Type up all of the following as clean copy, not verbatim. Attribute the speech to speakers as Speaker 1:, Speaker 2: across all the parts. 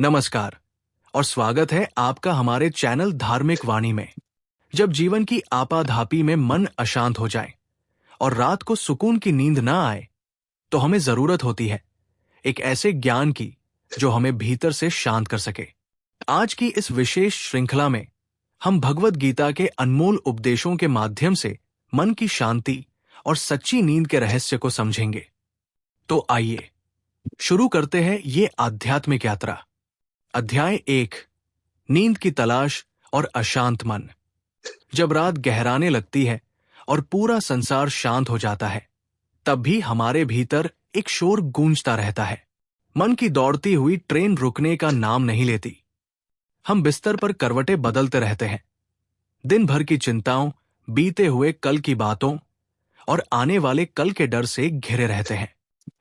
Speaker 1: नमस्कार और स्वागत है आपका हमारे चैनल धार्मिक वाणी में। जब जीवन की आपाधापी में मन अशांत हो जाए और रात को सुकून की नींद ना आए, तो हमें जरूरत होती है एक ऐसे ज्ञान की जो हमें भीतर से शांत कर सके। आज की इस विशेष श्रृंखला में हम भगवद गीता के अनमोल उपदेशों के माध्यम से मन की शांति और सच्ची नींद के रहस्य को समझेंगे। तो आइए शुरू करते हैं ये आध्यात्मिक यात्रा। अध्याय 1, नींद की तलाश और अशांत मन। जब रात गहराने लगती है और पूरा संसार शांत हो जाता है, तब भी हमारे भीतर एक शोर गूंजता रहता है। मन की दौड़ती हुई ट्रेन रुकने का नाम नहीं लेती। हम बिस्तर पर करवटें बदलते रहते हैं, दिन भर की चिंताओं, बीते हुए कल की बातों और आने वाले कल के डर से घिरे रहते हैं।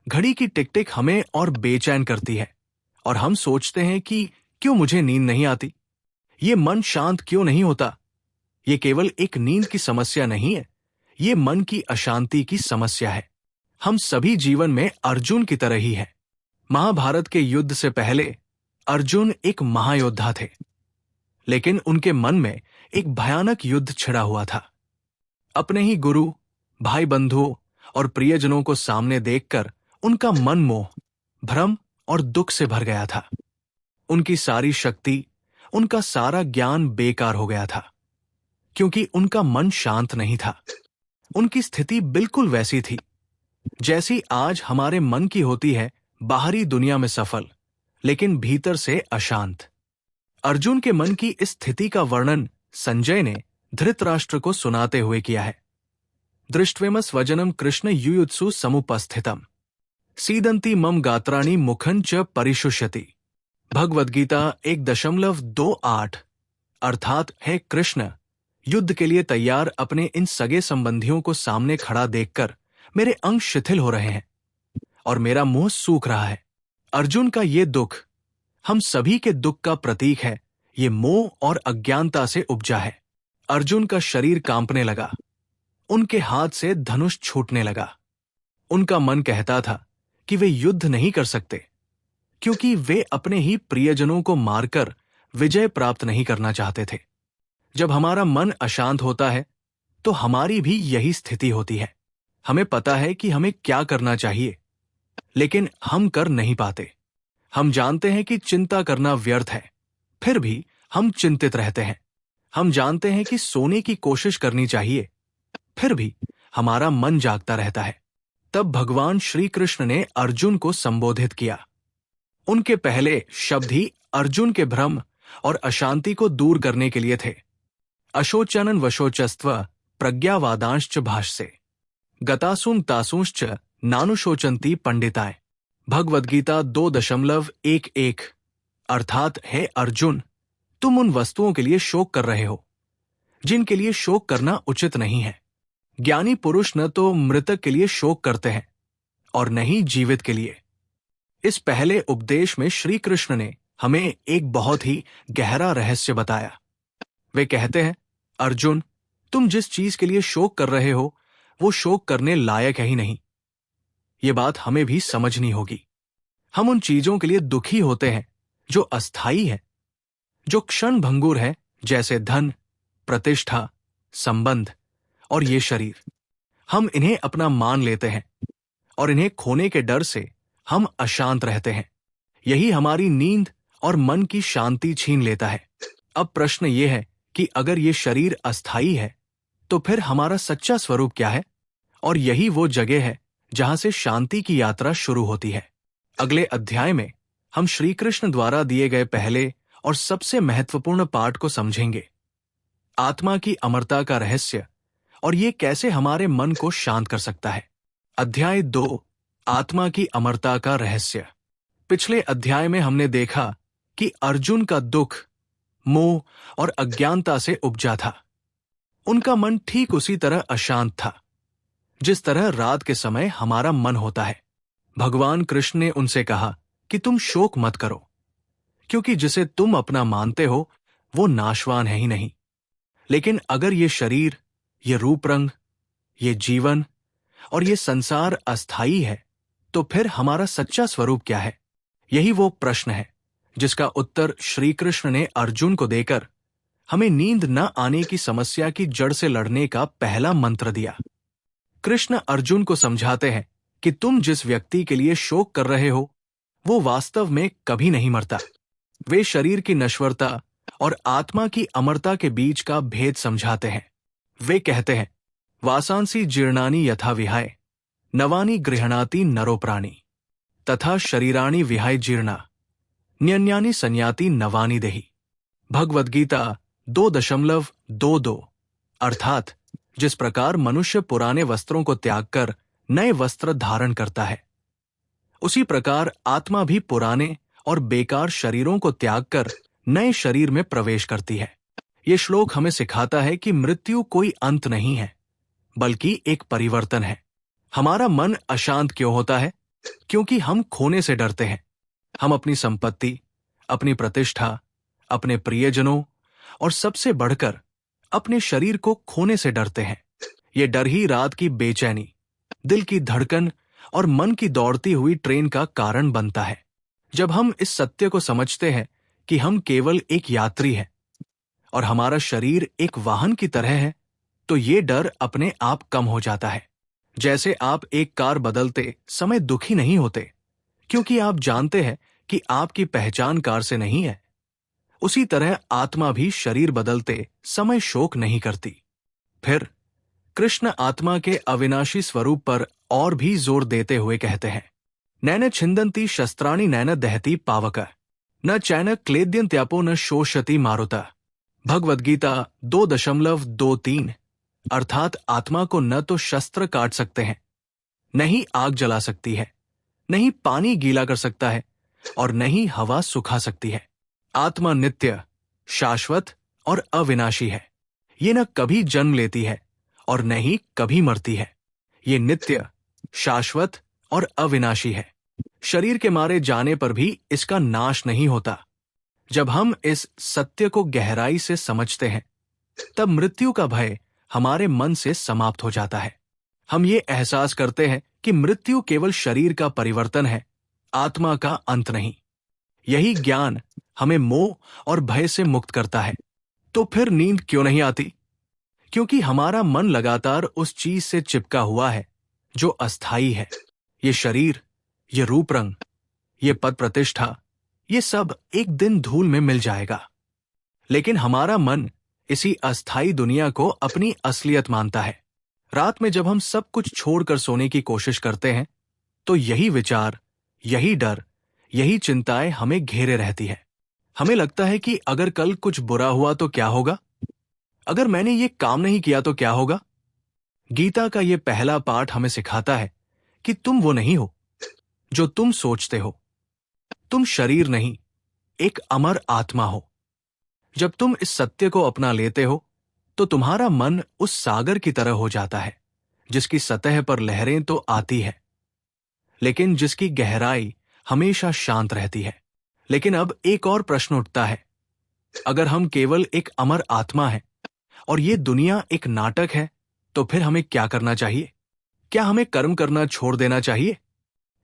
Speaker 1: घड़ी की टिक टिक हमें और बेचैन करती है और हम सोचते हैं कि क्यों मुझे नींद नहीं आती, ये मन शांत क्यों नहीं होता। ये केवल एक नींद की समस्या नहीं है, ये मन की अशांति की समस्या है। हम सभी जीवन में अर्जुन की तरह ही हैं। महाभारत के युद्ध से पहले अर्जुन एक महायोद्धा थे, लेकिन उनके मन में एक भयानक युद्ध छिड़ा हुआ था। अपने ही गुरु, भाई बंधुओं और प्रियजनों को सामने देखकर उनका मन मोह, भ्रम और दुख से भर गया था। उनकी सारी शक्ति, उनका सारा ज्ञान बेकार हो गया था, क्योंकि उनका मन शांत नहीं था। उनकी स्थिति बिल्कुल वैसी थी जैसी आज हमारे मन की होती है, बाहरी दुनिया में सफल लेकिन भीतर से अशांत। अर्जुन के मन की इस स्थिति का वर्णन संजय ने धृतराष्ट्र को सुनाते हुए किया है। दृष्ट्वेमस वजनम कृष्ण युयुत्सु समुपस्थितम सीदंती मम गात्राणि मुखं च परिशुष्यति। भगवद्गीता 1.28 अर्थात हे कृष्ण, युद्ध के लिए तैयार अपने इन सगे संबंधियों को सामने खड़ा देखकर मेरे अंग शिथिल हो रहे हैं और मेरा मुंह सूख रहा है। अर्जुन का ये दुख हम सभी के दुख का प्रतीक है। ये मोह और अज्ञानता से उपजा है। अर्जुन का शरीर कांपने लगा, उनके हाथ से धनुष छूटने लगा। उनका मन कहता था कि वे युद्ध नहीं कर सकते, क्योंकि वे अपने ही प्रियजनों को मारकर विजय प्राप्त नहीं करना चाहते थे। जब हमारा मन अशांत होता है तो हमारी भी यही स्थिति होती है। हमें पता है कि हमें क्या करना चाहिए, लेकिन हम कर नहीं पाते। हम जानते हैं कि चिंता करना व्यर्थ है, फिर भी हम चिंतित रहते हैं। हम जानते हैं कि सोने की कोशिश करनी चाहिए, फिर भी हमारा मन जागता रहता है। तब भगवान श्री कृष्ण ने अर्जुन को संबोधित किया। उनके पहले शब्द ही अर्जुन के भ्रम और अशांति को दूर करने के लिए थे। अशोचनन वशोचस्त्व प्रज्ञावादांश्च भाष्ये गतासुन तासुंश्च नानुशोचन्ति पंडिताय। भगवद्गीता 2.11 अर्थात हे अर्जुन, तुम उन वस्तुओं के लिए शोक कर रहे हो जिनके लिए शोक करना उचित नहीं है। ज्ञानी पुरुष न तो मृतक के लिए शोक करते हैं और न ही जीवित के लिए। इस पहले उपदेश में श्री कृष्ण ने हमें एक बहुत ही गहरा रहस्य बताया। वे कहते हैं, अर्जुन, तुम जिस चीज के लिए शोक कर रहे हो वो शोक करने लायक है ही नहीं। ये बात हमें भी समझनी होगी। हम उन चीजों के लिए दुखी होते हैं जो अस्थायी है, जो क्षण भंगुर है, जैसे धन, प्रतिष्ठा, संबंध और ये शरीर। हम इन्हें अपना मान लेते हैं और इन्हें खोने के डर से हम अशांत रहते हैं। यही हमारी नींद और मन की शांति छीन लेता है। अब प्रश्न ये है कि अगर ये शरीर अस्थायी है तो फिर हमारा सच्चा स्वरूप क्या है? और यही वो जगह है जहां से शांति की यात्रा शुरू होती है। अगले अध्याय में हम श्री कृष्ण द्वारा दिए गए पहले और सबसे महत्वपूर्ण पाठ को समझेंगे, आत्मा की अमरता का रहस्य और ये कैसे हमारे मन को शांत कर सकता है। अध्याय 2, आत्मा की अमरता का रहस्य। पिछले अध्याय में हमने देखा कि अर्जुन का दुख, मोह और अज्ञानता से उपजा था। उनका मन ठीक उसी तरह अशांत था जिस तरह रात के समय हमारा मन होता है। भगवान कृष्ण ने उनसे कहा कि तुम शोक मत करो, क्योंकि जिसे तुम अपना मानते हो वो नाशवान है ही नहीं। लेकिन अगर ये शरीर, ये रूप रंग, ये जीवन और ये संसार अस्थायी है, तो फिर हमारा सच्चा स्वरूप क्या है? यही वो प्रश्न है जिसका उत्तर श्री कृष्ण ने अर्जुन को देकर हमें नींद न आने की समस्या की जड़ से लड़ने का पहला मंत्र दिया। कृष्ण अर्जुन को समझाते हैं कि तुम जिस व्यक्ति के लिए शोक कर रहे हो वो वास्तव में कभी नहीं मरता। वे शरीर की नश्वरता और आत्मा की अमरता के बीच का भेद समझाते हैं। वे कहते हैं, वासांसी जीर्णानि यथा विहाय नवानि गृह्णाति नरो प्राणी तथा शरीराणि विहाय जीर्णा न्यन्यानि संयाति नवानि देहि। भगवद गीता 2.22। अर्थात जिस प्रकार मनुष्य पुराने वस्त्रों को त्याग कर नए वस्त्र धारण करता है, उसी प्रकार आत्मा भी पुराने और बेकार शरीरों को त्याग कर नए शरीर में प्रवेश करती है। ये श्लोक हमें सिखाता है कि मृत्यु कोई अंत नहीं है, बल्कि एक परिवर्तन है। हमारा मन अशांत क्यों होता है? क्योंकि हम खोने से डरते हैं। हम अपनी संपत्ति, अपनी प्रतिष्ठा, अपने प्रियजनों और सबसे बढ़कर अपने शरीर को खोने से डरते हैं। ये डर ही रात की बेचैनी, दिल की धड़कन और मन की दौड़ती हुई ट्रेन का कारण बनता है। जब हम इस सत्य को समझते हैं कि हम केवल एक यात्री हैं और हमारा शरीर एक वाहन की तरह है, तो ये डर अपने आप कम हो जाता है। जैसे आप एक कार बदलते समय दुखी नहीं होते क्योंकि आप जानते हैं कि आपकी पहचान कार से नहीं है, उसी तरह आत्मा भी शरीर बदलते समय शोक नहीं करती। फिर कृष्ण आत्मा के अविनाशी स्वरूप पर और भी जोर देते हुए कहते हैं, नैन छिंदन्ति शस्त्राणि नैन दहति पावक न चैन क्लेद्यन्त्यापो न शोषति मारुता। भगवद गीता 2.23। अर्थात आत्मा को न तो शस्त्र काट सकते हैं, न ही आग जला सकती है, न ही पानी गीला कर सकता है और न ही हवा सुखा सकती है। आत्मा नित्य, शाश्वत और अविनाशी है। ये न कभी जन्म लेती है और न ही कभी मरती है। ये नित्य, शाश्वत और अविनाशी है। शरीर के मारे जाने पर भी इसका नाश नहीं होता। जब हम इस सत्य को गहराई से समझते हैं, तब मृत्यु का भय हमारे मन से समाप्त हो जाता है। हम ये एहसास करते हैं कि मृत्यु केवल शरीर का परिवर्तन है, आत्मा का अंत नहीं। यही ज्ञान हमें मोह और भय से मुक्त करता है। तो फिर नींद क्यों नहीं आती? क्योंकि हमारा मन लगातार उस चीज से चिपका हुआ है जो अस्थायी है। ये शरीर, ये रूप रंग, ये पद प्रतिष्ठा, ये सब एक दिन धूल में मिल जाएगा। लेकिन हमारा मन इसी अस्थायी दुनिया को अपनी असलियत मानता है। रात में जब हम सब कुछ छोड़कर सोने की कोशिश करते हैं, तो यही विचार, यही डर, यही चिंताएं हमें घेरे रहती है। हमें लगता है कि अगर कल कुछ बुरा हुआ तो क्या होगा? अगर मैंने ये काम नहीं किया तो क्या होगा? गीता का ये पहला पाठ हमें सिखाता है कि तुम वो नहीं हो जो तुम सोचते हो। तुम शरीर नहीं, एक अमर आत्मा हो। जब तुम इस सत्य को अपना लेते हो, तो तुम्हारा मन उस सागर की तरह हो जाता है जिसकी सतह पर लहरें तो आती है, लेकिन जिसकी गहराई हमेशा शांत रहती है। लेकिन अब एक और प्रश्न उठता है, अगर हम केवल एक अमर आत्मा हैं और ये दुनिया एक नाटक है, तो फिर हमें क्या करना चाहिए? क्या हमें कर्म करना छोड़ देना चाहिए,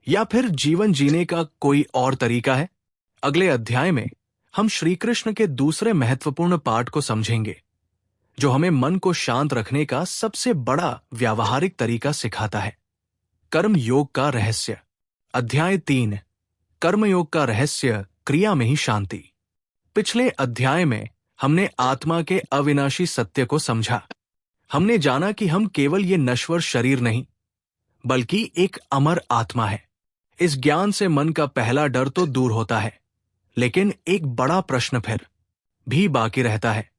Speaker 1: या फिर जीवन जीने का कोई और तरीका है? अगले अध्याय में हम श्री कृष्ण के दूसरे महत्वपूर्ण पाठ को समझेंगे, जो हमें मन को शांत रखने का सबसे बड़ा व्यावहारिक तरीका सिखाता है, कर्म योग का रहस्य। अध्याय 3, कर्मयोग का रहस्य, क्रिया में ही शांति। पिछले अध्याय में हमने आत्मा के अविनाशी सत्य को समझा। हमने जाना कि हम केवल ये नश्वर शरीर नहीं, बल्कि एक अमर आत्मा है। इस ज्ञान से मन का पहला डर तो दूर होता है, लेकिन एक बड़ा प्रश्न फिर भी बाकी रहता है।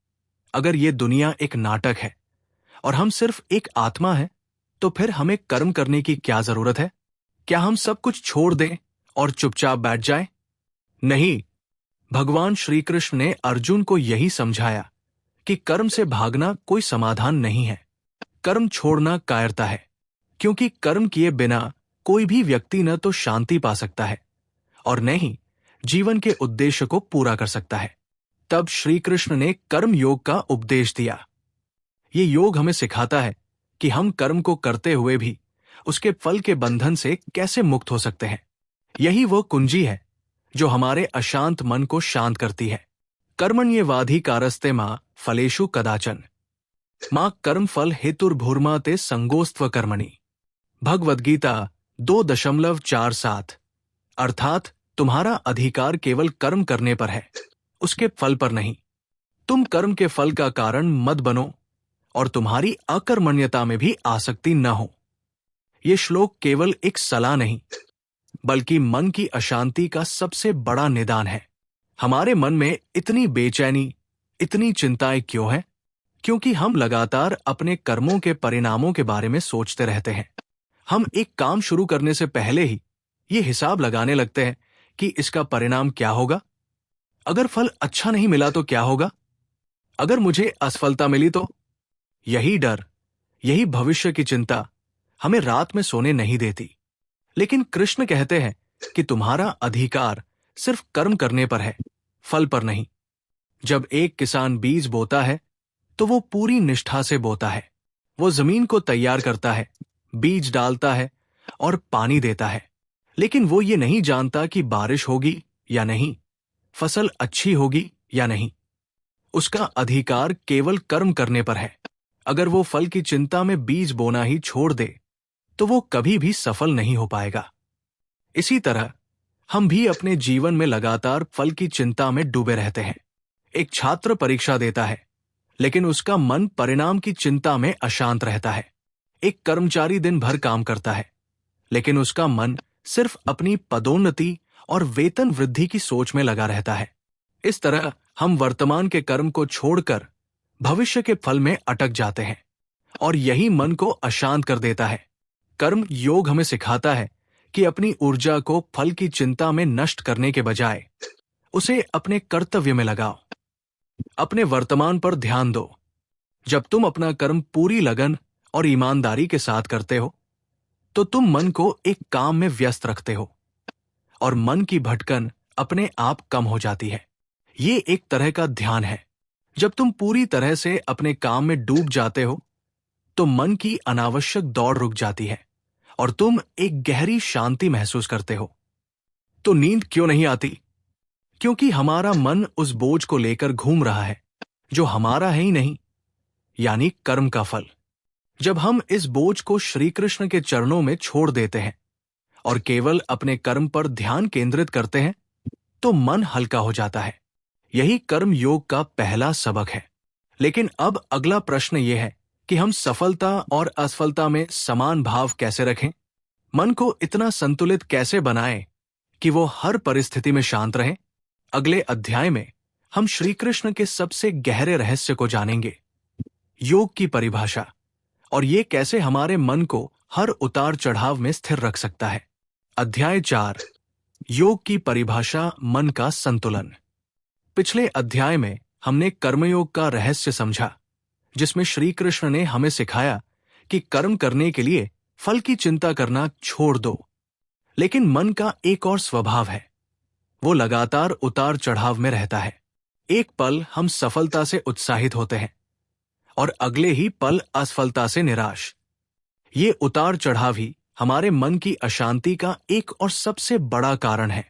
Speaker 1: अगर ये दुनिया एक नाटक है और हम सिर्फ एक आत्मा है, तो फिर हमें कर्म करने की क्या जरूरत है? क्या हम सब कुछ छोड़ दें और चुपचाप बैठ जाएं? नहीं, भगवान श्री कृष्ण ने अर्जुन को यही समझाया कि कर्म से भागना कोई समाधान नहीं है। कर्म छोड़ना कायरता है, क्योंकि कर्म किए बिना कोई भी व्यक्ति न तो शांति पा सकता है और न ही जीवन के उद्देश्य को पूरा कर सकता है। तब श्री कृष्ण ने कर्म योग का उपदेश दिया। ये योग हमें सिखाता है कि हम कर्म को करते हुए भी उसके फल के बंधन से कैसे मुक्त हो सकते हैं। यही वो कुंजी है जो हमारे अशांत मन को शांत करती है। कर्मण्येवाधिकारस्ते मां फलेषु कदाचन मां कर्मफल हेतुर्भूर्मा ते संगोस्त्व कर्मणि। भगवद गीता 2.47। अर्थात तुम्हारा अधिकार केवल कर्म करने पर है, उसके फल पर नहीं। तुम कर्म के फल का कारण मत बनो और तुम्हारी अकर्मण्यता में भी आसक्ति न हो। ये श्लोक केवल एक सलाह नहीं, बल्कि मन की अशांति का सबसे बड़ा निदान है। हमारे मन में इतनी बेचैनी, इतनी चिंताएं क्यों हैं? क्योंकि हम लगातार अपने कर्मों के परिणामों के बारे में सोचते रहते हैं। हम एक काम शुरू करने से पहले ही ये हिसाब लगाने लगते हैं कि इसका परिणाम क्या होगा। अगर फल अच्छा नहीं मिला तो क्या होगा? अगर मुझे असफलता मिली तो? यही डर, यही भविष्य की चिंता हमें रात में सोने नहीं देती। लेकिन कृष्ण कहते हैं कि तुम्हारा अधिकार सिर्फ कर्म करने पर है, फल पर नहीं। जब एक किसान बीज बोता है तो वो पूरी निष्ठा से बोता है। वो जमीन को तैयार करता है, बीज डालता है और पानी देता है। लेकिन वो ये नहीं जानता कि बारिश होगी या नहीं, फसल अच्छी होगी या नहीं। उसका अधिकार केवल कर्म करने पर है। अगर वो फल की चिंता में बीज बोना ही छोड़ दे तो वो कभी भी सफल नहीं हो पाएगा। इसी तरह हम भी अपने जीवन में लगातार फल की चिंता में डूबे रहते हैं। एक छात्र परीक्षा देता है, लेकिन उसका मन परिणाम की चिंता में अशांत रहता है। एक कर्मचारी दिन भर काम करता है, लेकिन उसका मन सिर्फ अपनी पदोन्नति और वेतन वृद्धि की सोच में लगा रहता है। इस तरह हम वर्तमान के कर्म को छोड़कर भविष्य के फल में अटक जाते हैं और यही मन को अशांत कर देता है। कर्म योग हमें सिखाता है कि अपनी ऊर्जा को फल की चिंता में नष्ट करने के बजाय उसे अपने कर्तव्य में लगाओ। अपने वर्तमान पर ध्यान दो। जब तुम अपना कर्म पूरी लगन और ईमानदारी के साथ करते हो तो तुम मन को एक काम में व्यस्त रखते हो और मन की भटकन अपने आप कम हो जाती है। ये एक तरह का ध्यान है। जब तुम पूरी तरह से अपने काम में डूब जाते हो तो मन की अनावश्यक दौड़ रुक जाती है और तुम एक गहरी शांति महसूस करते हो। तो नींद क्यों नहीं आती? क्योंकि हमारा मन उस बोझ को लेकर घूम रहा है जो हमारा है ही नहीं, यानी कर्म का फल। जब हम इस बोझ को श्री कृष्ण के चरणों में छोड़ देते हैं और केवल अपने कर्म पर ध्यान केंद्रित करते हैं तो मन हल्का हो जाता है। यही कर्म योग का पहला सबक है। लेकिन अब अगला प्रश्न यह है कि हम सफलता और असफलता में समान भाव कैसे रखें? मन को इतना संतुलित कैसे बनाएं कि वो हर परिस्थिति में शांत रहे? अगले अध्याय में हम श्री कृष्ण के सबसे गहरे रहस्य को जानेंगे, योग की परिभाषा, और ये कैसे हमारे मन को हर उतार चढ़ाव में स्थिर रख सकता है। अध्याय 4, योग की परिभाषा, मन का संतुलन। पिछले अध्याय में हमने कर्मयोग का रहस्य समझा, जिसमें श्री कृष्ण ने हमें सिखाया कि कर्म करने के लिए फल की चिंता करना छोड़ दो। लेकिन मन का एक और स्वभाव है, वो लगातार उतार चढ़ाव में रहता है। एक पल हम सफलता से उत्साहित होते हैं और अगले ही पल असफलता से निराश। ये उतार चढ़ाव ही हमारे मन की अशांति का एक और सबसे बड़ा कारण है।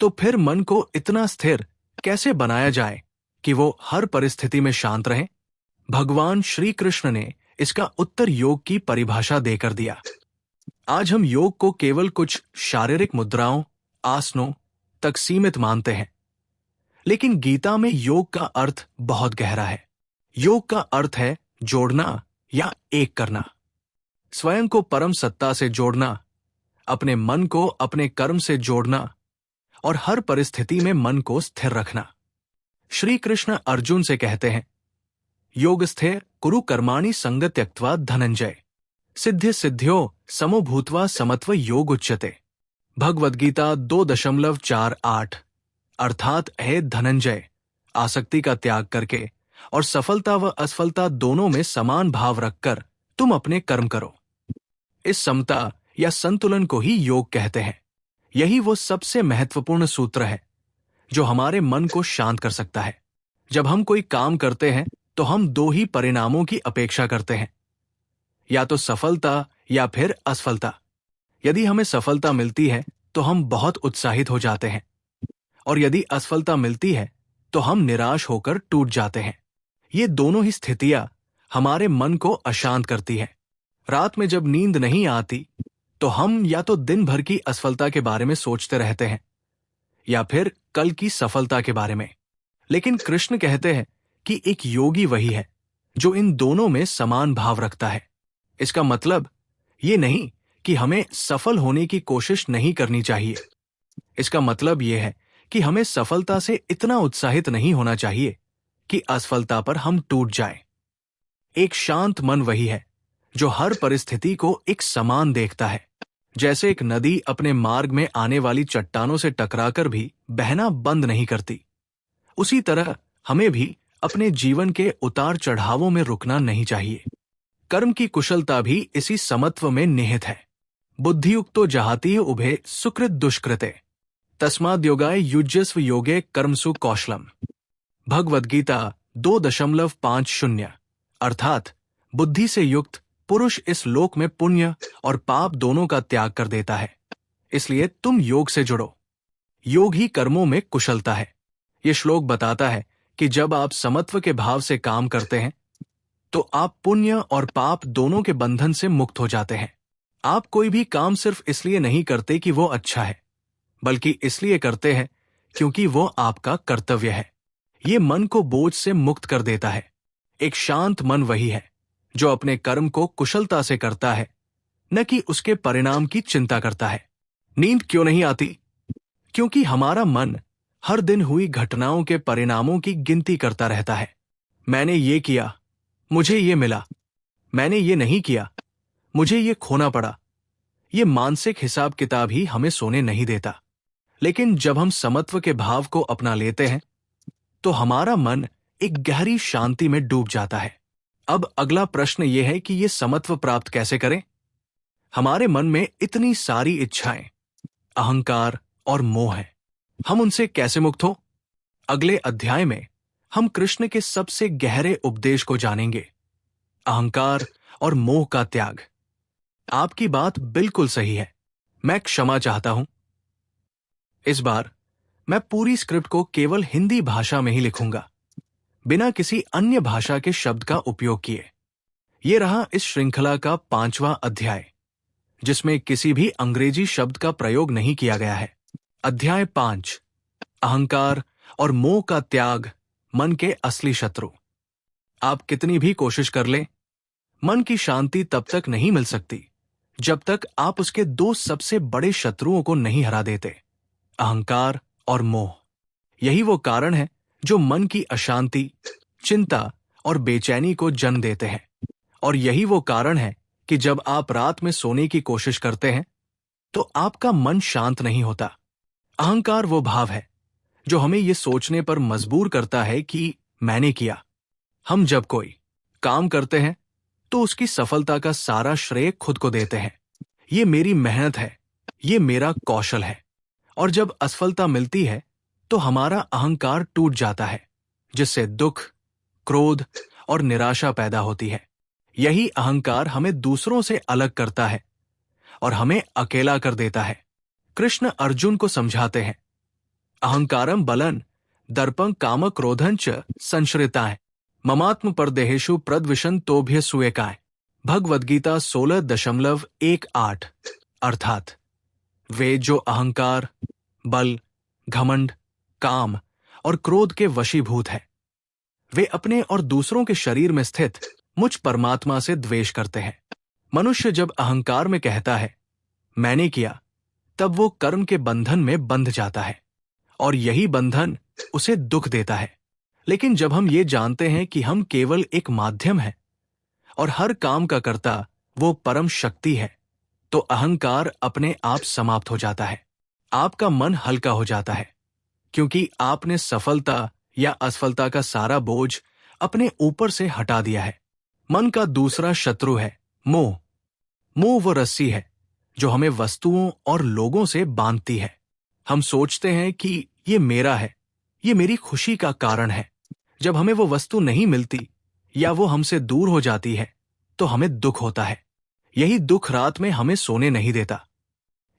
Speaker 1: तो फिर मन को इतना स्थिर कैसे बनाया जाए कि वो हर परिस्थिति में शांत रहे? भगवान श्री कृष्ण ने इसका उत्तर योग की परिभाषा देकर दिया। आज हम योग को केवल कुछ शारीरिक मुद्राओं, आसनों तक सीमित मानते हैं, लेकिन गीता में योग का अर्थ बहुत गहरा है। योग का अर्थ है जोड़ना या एक करना, स्वयं को परम सत्ता से जोड़ना, अपने मन को अपने कर्म से जोड़ना और हर परिस्थिति में मन को स्थिर रखना। श्री कृष्ण अर्जुन से कहते हैं, योगस्थे कुरु कर्माणि संग त्यक्त्वा धनंजय सिद्धि सिद्ध्यो समो भूत्वा समत्व योग उच्यते। भगवद गीता 2.48। अर्थात हे धनंजय, आसक्ति का त्याग करके और सफलता व असफलता दोनों में समान भाव रखकर तुम अपने कर्म करो। इस समता या संतुलन को ही योग कहते हैं। यही वो सबसे महत्वपूर्ण सूत्र है जो हमारे मन को शांत कर सकता है। जब हम कोई काम करते हैं तो हम दो ही परिणामों की अपेक्षा करते हैं, या तो सफलता या फिर असफलता। यदि हमें सफलता मिलती है तो हम बहुत उत्साहित हो जाते हैं, और यदि असफलता मिलती है तो हम निराश होकर टूट जाते हैं। ये दोनों ही स्थितियां हमारे मन को अशांत करती है। रात में जब नींद नहीं आती तो हम या तो दिन भर की असफलता के बारे में सोचते रहते हैं या फिर कल की सफलता के बारे में। लेकिन कृष्ण कहते हैं कि एक योगी वही है जो इन दोनों में समान भाव रखता है। इसका मतलब ये नहीं कि हमें सफल होने की कोशिश नहीं करनी चाहिए। इसका मतलब ये है कि हमें सफलता से इतना उत्साहित नहीं होना चाहिए कि असफलता पर हम टूट जाएं। एक शांत मन वही है जो हर परिस्थिति को एक समान देखता है। जैसे एक नदी अपने मार्ग में आने वाली चट्टानों से टकराकर भी बहना बंद नहीं करती, उसी तरह हमें भी अपने जीवन के उतार चढ़ावों में रुकना नहीं चाहिए। कर्म की कुशलता भी इसी समत्व में निहित है। बुद्धियुक्तो जहाति उभे सुकृत दुष्कृते तस्माद् योगाय युज्यस्व योगे कर्मसु कौशलम। भगवद गीता 2.50। अर्थात बुद्धि से युक्त पुरुष इस लोक में पुण्य और पाप दोनों का त्याग कर देता है। इसलिए तुम योग से जुड़ो। योग ही कर्मों में कुशलता है। ये श्लोक बताता है कि जब आप समत्व के भाव से काम करते हैं तो आप पुण्य और पाप दोनों के बंधन से मुक्त हो जाते हैं। आप कोई भी काम सिर्फ इसलिए नहीं करते कि वो अच्छा है, बल्कि इसलिए करते हैं क्योंकि वो आपका कर्तव्य है। ये मन को बोझ से मुक्त कर देता है। एक शांत मन वही है जो अपने कर्म को कुशलता से करता है, न कि उसके परिणाम की चिंता करता है। नींद क्यों नहीं आती? क्योंकि हमारा मन हर दिन हुई घटनाओं के परिणामों की गिनती करता रहता है। मैंने ये किया, मुझे ये मिला। मैंने ये नहीं किया, मुझे ये खोना पड़ा। ये मानसिक हिसाब किताब ही हमें सोने नहीं देता। लेकिन जब हम समत्व के भाव को अपना लेते हैं तो हमारा मन एक गहरी शांति में डूब जाता है। अब अगला प्रश्न यह है कि ये समत्व प्राप्त कैसे करें? हमारे मन में इतनी सारी इच्छाएं, अहंकार और मोह है, हम उनसे कैसे मुक्त हो? अगले अध्याय में हम कृष्ण के सबसे गहरे उपदेश को जानेंगे, अहंकार और मोह का त्याग। आपकी बात बिल्कुल सही है, मैं क्षमा चाहता हूं। इस बार मैं पूरी स्क्रिप्ट को केवल हिंदी भाषा में ही लिखूंगा, बिना किसी अन्य भाषा के शब्द का उपयोग किए। ये रहा इस श्रृंखला का 5वां अध्याय, जिसमें किसी भी अंग्रेजी शब्द का प्रयोग नहीं किया गया है। अध्याय 5, अहंकार और मोह का त्याग, मन के असली शत्रु। आप कितनी भी कोशिश कर लें, मन की शांति तब तक नहीं मिल सकती जब तक आप उसके दो सबसे बड़े शत्रुओं को नहीं हरा देते, अहंकार और मोह। यही वो कारण है जो मन की अशांति, चिंता और बेचैनी को जन्म देते हैं। और यही वो कारण है कि जब आप रात में सोने की कोशिश करते हैं तो आपका मन शांत नहीं होता। अहंकार वो भाव है जो हमें ये सोचने पर मजबूर करता है कि मैंने किया। हम जब कोई काम करते हैं तो उसकी सफलता का सारा श्रेय खुद को देते हैं। ये मेरी मेहनत है, ये मेरा कौशल है। और जब असफलता मिलती है तो हमारा अहंकार टूट जाता है, जिससे दुख, क्रोध और निराशा पैदा होती है। यही अहंकार हमें दूसरों से अलग करता है और हमें अकेला कर देता है। कृष्ण अर्जुन को समझाते हैं, अहंकारम बलन दर्पं काम क्रोधं च संश्रिताय ममात्म परदेहेषु प्रद्विषन् तोभ्य सुएकाय। भगवद गीता 16.18। अर्थात वे जो अहंकार, बल, घमंड, काम और क्रोध के वशीभूत है, वे अपने और दूसरों के शरीर में स्थित मुझ परमात्मा से द्वेष करते हैं। मनुष्य जब अहंकार में कहता है मैंने किया, तब वो कर्म के बंधन में बंध जाता है और यही बंधन उसे दुख देता है। लेकिन जब हम ये जानते हैं कि हम केवल एक माध्यम हैं और हर काम का कर्ता वो परम शक्ति है, तो अहंकार अपने आप समाप्त हो जाता है। आपका मन हल्का हो जाता है क्योंकि आपने सफलता या असफलता का सारा बोझ अपने ऊपर से हटा दिया है। मन का दूसरा शत्रु है मोह। मोह वो रस्सी है जो हमें वस्तुओं और लोगों से बांधती है। हम सोचते हैं कि ये मेरा है, ये मेरी खुशी का कारण है। जब हमें वो वस्तु नहीं मिलती या वो हमसे दूर हो जाती है तो हमें दुख होता है। यही दुख रात में हमें सोने नहीं देता।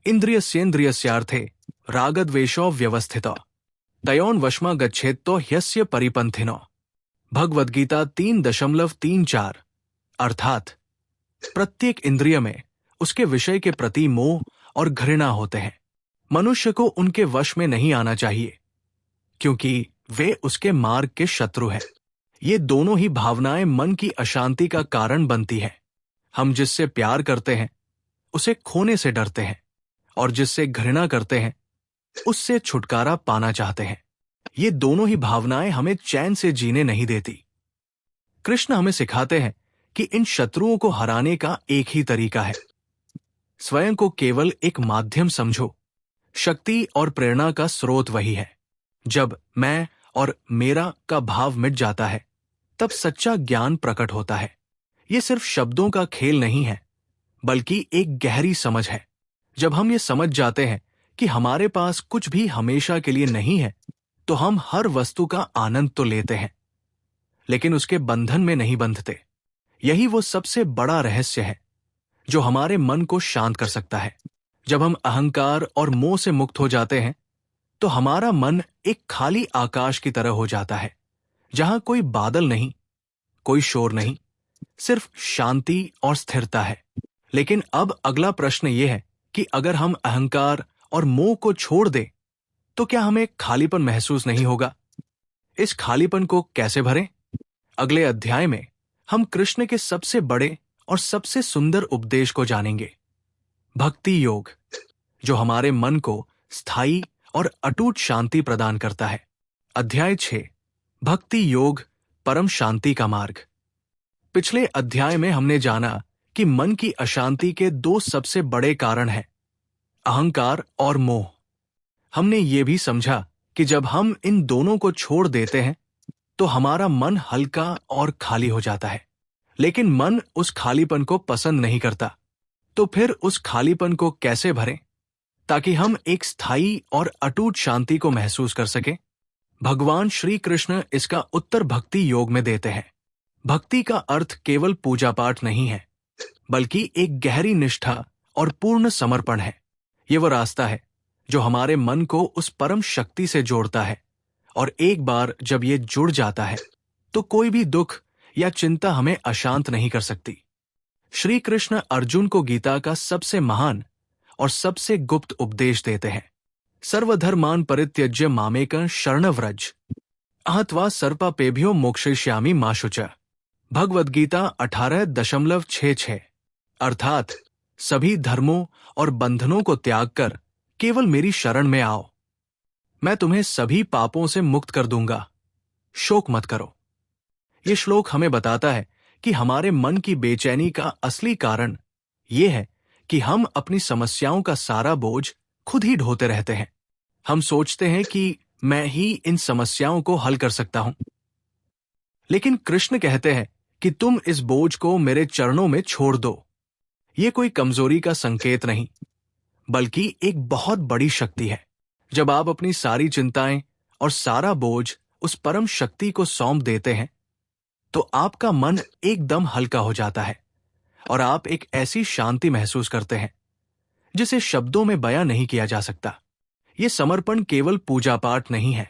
Speaker 1: इंद्रियस्येन्द्रियस्यार्थे रागद्वेषौ व्यवस्थितौ तयोन वशमा गच्छेत तो ह्यस्य परिपंथिनो। भगवद्गीता 3.34। अर्थात प्रत्येक इंद्रिय में उसके विषय के प्रति मोह और घृणा होते हैं। मनुष्य को उनके वश में नहीं आना चाहिए, क्योंकि वे उसके मार्ग के शत्रु हैं। ये दोनों ही भावनाएं मन की अशांति का कारण बनती हैं। हम जिससे प्यार करते हैं उसे खोने से डरते हैं, और जिससे घृणा करते हैं उससे छुटकारा पाना चाहते हैं। ये दोनों ही भावनाएं हमें चैन से जीने नहीं देती। कृष्ण हमें सिखाते हैं कि इन शत्रुओं को हराने का एक ही तरीका है। स्वयं को केवल एक माध्यम समझो। शक्ति और प्रेरणा का स्रोत वही है। जब मैं और मेरा का भाव मिट जाता है, तब सच्चा ज्ञान प्रकट होता है। ये सिर्फ शब्दों का खेल नहीं है, बल्कि एक गहरी समझ है। जब हम ये समझ जाते हैं कि हमारे पास कुछ भी हमेशा के लिए नहीं है, तो हम हर वस्तु का आनंद तो लेते हैं, लेकिन उसके बंधन में नहीं बंधते। यही वो सबसे बड़ा रहस्य है जो हमारे मन को शांत कर सकता है। जब हम अहंकार और मोह से मुक्त हो जाते हैं, तो हमारा मन एक खाली आकाश की तरह हो जाता है, जहां कोई बादल नहीं, कोई शोर नहीं, सिर्फ शांति और स्थिरता है। लेकिन अब अगला प्रश्न यह है कि अगर हम अहंकार और मोह को छोड़ दें, तो क्या हमें खालीपन महसूस नहीं होगा? इस खालीपन को कैसे भरें? अगले अध्याय में हम कृष्ण के सबसे बड़े और सबसे सुंदर उपदेश को जानेंगे, भक्ति योग, जो हमारे मन को स्थायी और अटूट शांति प्रदान करता है। अध्याय 6, भक्ति योग, परम शांति का मार्ग। पिछले अध्याय में हमने जाना कि मन की अशांति के दो सबसे बड़े कारण हैं, अहंकार और मोह। हमने ये भी समझा कि जब हम इन दोनों को छोड़ देते हैं, तो हमारा मन हल्का और खाली हो जाता है। लेकिन मन उस खालीपन को पसंद नहीं करता। तो फिर उस खालीपन को कैसे भरें ताकि हम एक स्थायी और अटूट शांति को महसूस कर सकें? भगवान श्री कृष्ण इसका उत्तर भक्ति योग में देते हैं। भक्ति का अर्थ केवल पूजा पाठ नहीं है, बल्कि एक गहरी निष्ठा और पूर्ण समर्पण है। ये वो रास्ता है जो हमारे मन को उस परम शक्ति से जोड़ता है, और एक बार जब ये जुड़ जाता है, तो कोई भी दुख या चिंता हमें अशांत नहीं कर सकती। श्री कृष्ण अर्जुन को गीता का सबसे महान और सबसे गुप्त उपदेश देते हैं, सर्वधर्मान परित्यज्य मामेकं शरणं व्रज अहत्वा सर्पापेभ्यो मोक्षयिष्यामि मा शुचः। भगवद्गीता 18.66। अर्थात सभी धर्मों और बंधनों को त्याग कर केवल मेरी शरण में आओ, मैं तुम्हें सभी पापों से मुक्त कर दूंगा, शोक मत करो। ये श्लोक हमें बताता है कि हमारे मन की बेचैनी का असली कारण ये है कि हम अपनी समस्याओं का सारा बोझ खुद ही ढोते रहते हैं। हम सोचते हैं कि मैं ही इन समस्याओं को हल कर सकता हूं, लेकिन कृष्ण कहते हैं कि तुम इस बोझ को मेरे चरणों में छोड़ दो। ये कोई कमजोरी का संकेत नहीं, बल्कि एक बहुत बड़ी शक्ति है। जब आप अपनी सारी चिंताएं और सारा बोझ उस परम शक्ति को सौंप देते हैं, तो आपका मन एकदम हल्का हो जाता है और आप एक ऐसी शांति महसूस करते हैं जिसे शब्दों में बयां नहीं किया जा सकता। ये समर्पण केवल पूजा पाठ नहीं है,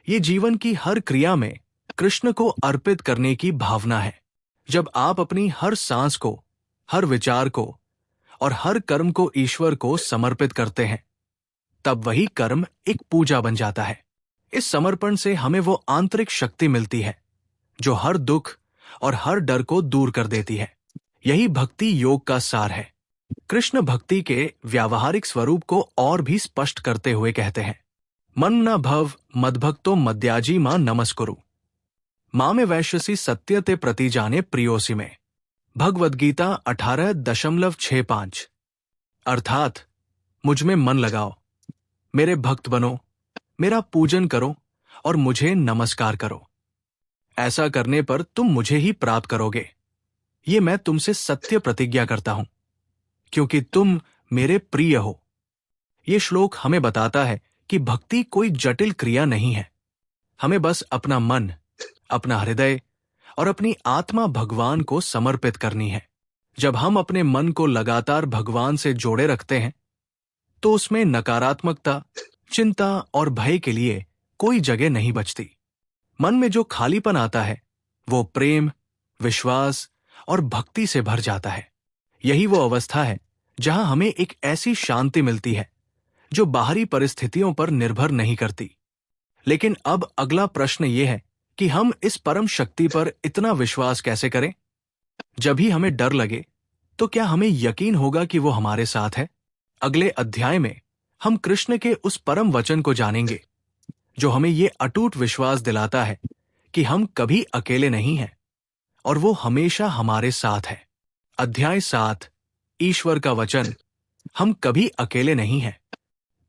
Speaker 1: ये जीवन की हर क्रिया में कृष्ण को अर्पित करने की भावना है। जब आप अपनी हर सांस को, हर विचार को और हर कर्म को ईश्वर को समर्पित करते हैं, तब वही कर्म एक पूजा बन जाता है। इस समर्पण से हमें वो आंतरिक शक्ति मिलती है जो हर दुख और हर डर को दूर कर देती है। यही भक्ति योग का सार है। कृष्ण भक्ति के व्यावहारिक स्वरूप को और भी स्पष्ट करते हुए कहते हैं, मन न भव मद्भक्तो मद्याजी मां नमस्कुरु मां में वैश्यसी सत्य ते प्रति जाने प्रियोसी में। भगवद्गीता 18.65। अर्थात मुझ में मन लगाओ, मेरे भक्त बनो, मेरा पूजन करो और मुझे नमस्कार करो। ऐसा करने पर तुम मुझे ही प्राप्त करोगे। ये मैं तुमसे सत्य प्रतिज्ञा करता हूं, क्योंकि तुम मेरे प्रिय हो। ये श्लोक हमें बताता है कि भक्ति कोई जटिल क्रिया नहीं है। हमें बस अपना मन, अपना हृदय और अपनी आत्मा भगवान को समर्पित करनी है। जब हम अपने मन को लगातार भगवान से जोड़े रखते हैं, तो उसमें नकारात्मकता, चिंता और भय के लिए कोई जगह नहीं बचती। मन में जो खालीपन आता है वो प्रेम, विश्वास और भक्ति से भर जाता है। यही वो अवस्था है जहां हमें एक ऐसी शांति मिलती है जो बाहरी परिस्थितियों पर निर्भर नहीं करती। लेकिन अब अगला प्रश्न ये है कि हम इस परम शक्ति पर इतना विश्वास कैसे करें? जब भी हमें डर लगे तो क्या हमें यकीन होगा कि वो हमारे साथ है? अगले अध्याय में हम कृष्ण के उस परम वचन को जानेंगे जो हमें ये अटूट विश्वास दिलाता है कि हम कभी अकेले नहीं हैं और वो हमेशा हमारे साथ है। अध्याय 7, ईश्वर का वचन, हम कभी अकेले नहीं हैं।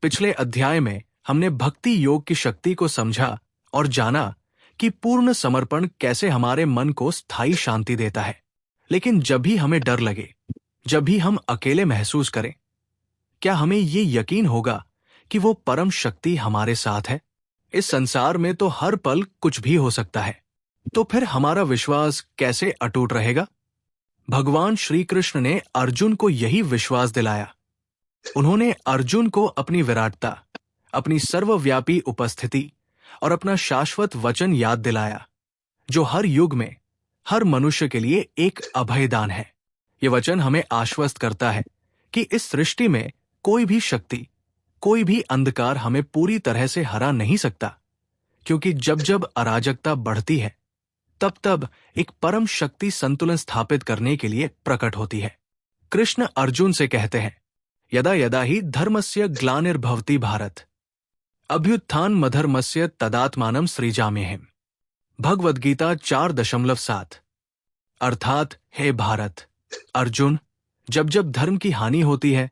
Speaker 1: पिछले अध्याय में हमने भक्ति योग की शक्ति को समझा और जाना कि पूर्ण समर्पण कैसे हमारे मन को स्थायी शांति देता है। लेकिन जब भी हमें डर लगे, जब भी हम अकेले महसूस करें, क्या हमें ये यकीन होगा कि वो परम शक्ति हमारे साथ है? इस संसार में तो हर पल कुछ भी हो सकता है, तो फिर हमारा विश्वास कैसे अटूट रहेगा? भगवान श्री कृष्ण ने अर्जुन को यही विश्वास दिलाया। उन्होंने अर्जुन को अपनी विराटता, अपनी सर्वव्यापी उपस्थिति और अपना शाश्वत वचन याद दिलाया, जो हर युग में हर मनुष्य के लिए एक अभयदान है। ये वचन हमें आश्वस्त करता है कि इस सृष्टि में कोई भी शक्ति, कोई भी अंधकार हमें पूरी तरह से हरा नहीं सकता, क्योंकि जब जब अराजकता बढ़ती है तब तब एक परम शक्ति संतुलन स्थापित करने के लिए प्रकट होती है। कृष्ण अर्जुन से कहते हैं, यदा यदा ही धर्मस्य ग्लानिर्भवति भारत, अभ्युत्थानमधर्मस्य तदात्मानं सृजाम्यहम्। भगवद गीता 4.7। अर्थात, हे भारत, अर्जुन, जब जब धर्म की हानि होती है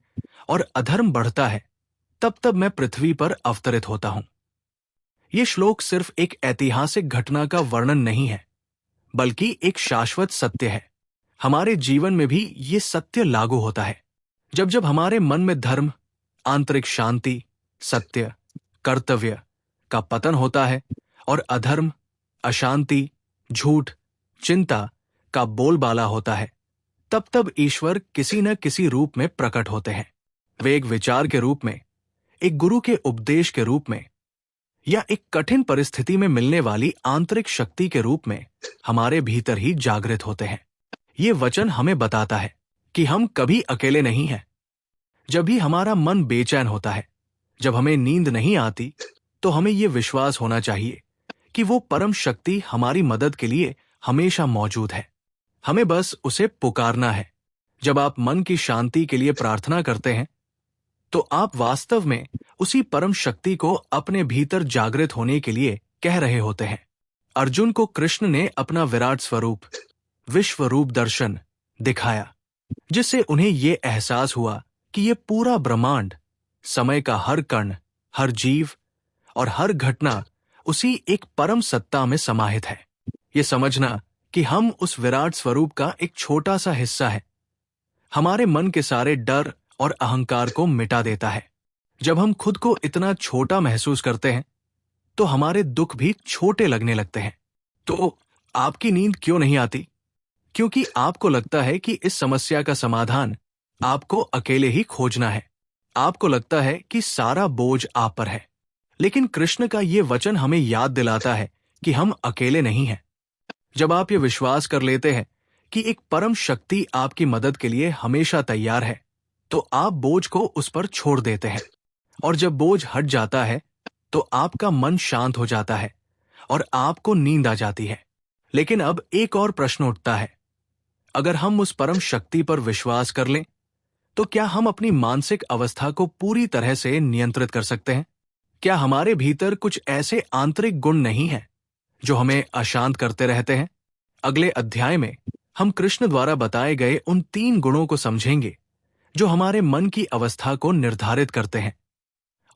Speaker 1: और अधर्म बढ़ता है तब तब मैं पृथ्वी पर अवतरित होता हूं। यह श्लोक सिर्फ एक ऐतिहासिक घटना का वर्णन नहीं है, बल्कि एक शाश्वत सत्य है। हमारे जीवन में भी ये सत्य लागू होता है। जब जब हमारे मन में धर्म, आंतरिक शांति, सत्य, कर्तव्य का पतन होता है और अधर्म, अशांति, झूठ, चिंता का बोलबाला होता है, तब तब ईश्वर किसी न किसी रूप में प्रकट होते हैं। वे एक विचार के रूप में, एक गुरु के उपदेश के रूप में, या एक कठिन परिस्थिति में मिलने वाली आंतरिक शक्ति के रूप में हमारे भीतर ही जागृत होते हैं। ये वचन हमें बताता है कि हम कभी अकेले नहीं हैं। जब भी हमारा मन बेचैन होता है, जब हमें नींद नहीं आती, तो हमें ये विश्वास होना चाहिए कि वो परम शक्ति हमारी मदद के लिए हमेशा मौजूद है। हमें बस उसे पुकारना है। जब आप मन की शांति के लिए प्रार्थना करते हैं, तो आप वास्तव में उसी परम शक्ति को अपने भीतर जागृत होने के लिए कह रहे होते हैं। अर्जुन को कृष्ण ने अपना विराट स्वरूप, विश्व रूप दर्शन दिखाया, जिससे उन्हें ये एहसास हुआ कि ये पूरा ब्रह्मांड, समय का हर कण, हर जीव और हर घटना उसी एक परम सत्ता में समाहित है। ये समझना कि हम उस विराट स्वरूप का एक छोटा सा हिस्सा है, हमारे मन के सारे डर और अहंकार को मिटा देता है। जब हम खुद को इतना छोटा महसूस करते हैं, तो हमारे दुख भी छोटे लगने लगते हैं। तो आपकी नींद क्यों नहीं आती? क्योंकि आपको लगता है कि इस समस्या का समाधान आपको अकेले ही खोजना है। आपको लगता है कि सारा बोझ आप पर है। लेकिन कृष्ण का ये वचन हमें याद दिलाता है कि हम अकेले नहीं हैं। जब आप ये विश्वास कर लेते हैं कि एक परम शक्ति आपकी मदद के लिए हमेशा तैयार है, तो आप बोझ को उस पर छोड़ देते हैं। और जब बोझ हट जाता है, तो आपका मन शांत हो जाता है और आपको नींद आ जाती है। लेकिन अब एक और प्रश्न उठता है, अगर हम उस परम शक्ति पर विश्वास कर लें, तो क्या हम अपनी मानसिक अवस्था को पूरी तरह से नियंत्रित कर सकते हैं? क्या हमारे भीतर कुछ ऐसे आंतरिक गुण नहीं हैं जो हमें अशांत करते रहते हैं? अगले अध्याय में हम कृष्ण द्वारा बताए गए उन 3 गुणों को समझेंगे जो हमारे मन की अवस्था को निर्धारित करते हैं,